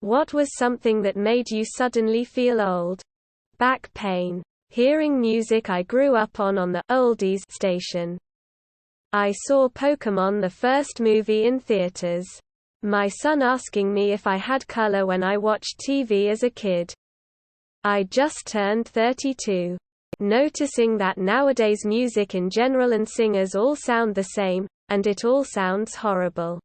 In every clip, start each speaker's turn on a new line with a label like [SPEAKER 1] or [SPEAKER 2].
[SPEAKER 1] What was something that made you suddenly feel old? Back pain. Hearing music I grew up on the oldies station. I saw Pokémon the first movie in theaters. My son asking me if I had color when I watched TV as a kid. I just turned 32. Noticing that nowadays music in general and singers all sound the same, and it all sounds horrible.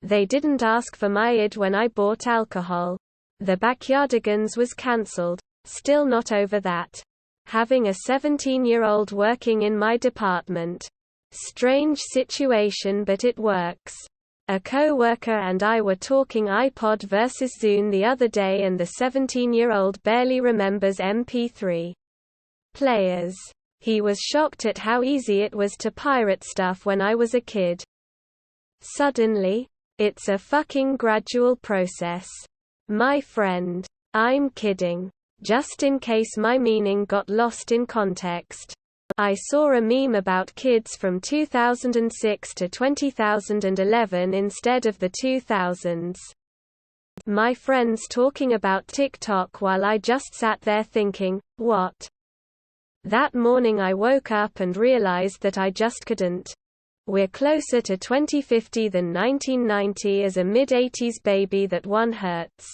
[SPEAKER 1] They didn't ask for my id when I bought alcohol. The Backyardigans was cancelled. Still not over that. Having a 17-year-old working in my department. Strange situation, but it works. A co-worker and I were talking iPod versus Zune the other day, and the 17-year-old barely remembers MP3 players. He was shocked at how easy it was to pirate stuff when I was a kid. Suddenly, it's a fucking gradual process. My friend. I'm kidding. Just in case my meaning got lost in context. I saw a meme about kids from 2006 to 2011 instead of the 2000s. My friends talking about TikTok while I just sat there thinking, what? That morning I woke up and realized that I just couldn't. We're closer to 2050 than 1990 as a mid-80s baby. That one hurts.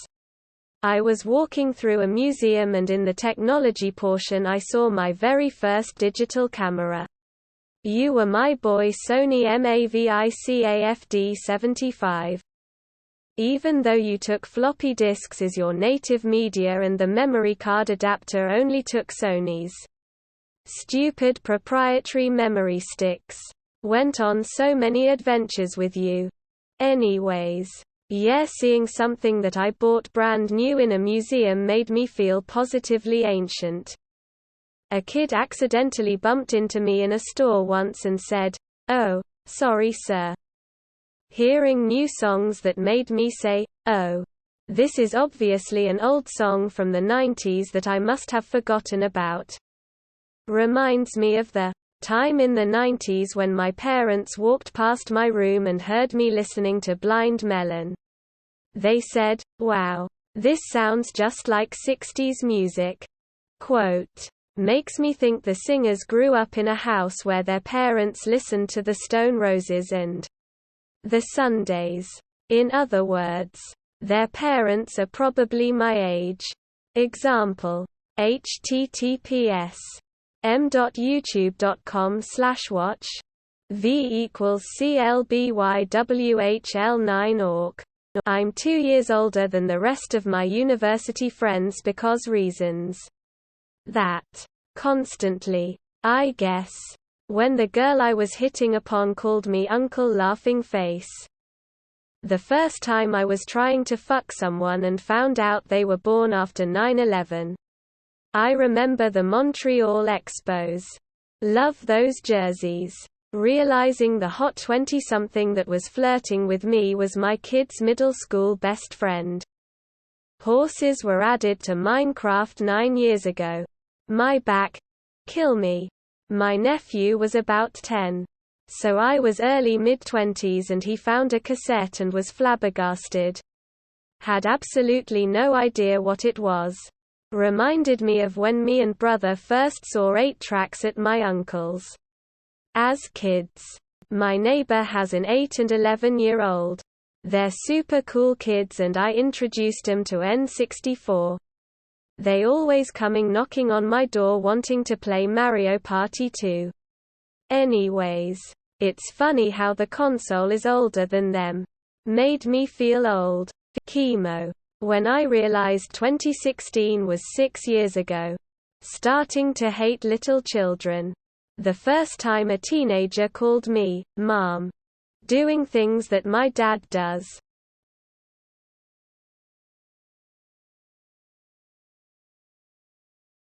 [SPEAKER 1] I was walking through a museum, and in the technology portion I saw my very first digital camera. You were my boy Sony Mavicafd 75. Even though you took floppy disks as your native media and the memory card adapter only took Sony's stupid proprietary memory sticks. Went on so many adventures with you. Anyways. Yeah, seeing something that I bought brand new in a museum made me feel positively ancient. A kid accidentally bumped into me in a store once and said, "Oh, sorry sir." Hearing new songs that made me say, "Oh, this is obviously an old song from the 90s that I must have forgotten about." Reminds me of the time in the 90s when my parents walked past my room and heard me listening to Blind Melon. They said, "Wow, this sounds just like 60s music." Quote, "Makes me think the singers grew up in a house where their parents listened to the Stone Roses and the Sundays. In other words, their parents are probably my age." Example. https://m.youtube.com/watch v=CLBYWHL9org. I'm 2 years older than the rest of my university friends because reasons. That. Constantly. I guess. When the girl I was hitting upon called me Uncle Laughing Face. The first time I was trying to fuck someone and found out they were born after 9/11. I remember the Montreal Expos. Love those jerseys. Realizing the hot 20-something that was flirting with me was my kid's middle school best friend. Horses were added to Minecraft 9 years ago. My back. Kill me. My nephew was about 10. So I was early mid-20s and he found a cassette and was flabbergasted. Had absolutely no idea what it was. Reminded me of when me and brother first saw 8 tracks at my uncle's. As kids. My neighbor has an 8 and 11-year-old. They're super cool kids and I introduced them to N64. They always coming knocking on my door wanting to play Mario Party 2. Anyways. It's funny how the console is older than them. Made me feel old. Chemo. When I realized 2016 was 6 years ago. Starting to hate little children. The first time a teenager called me, Mom. Doing things that my dad does.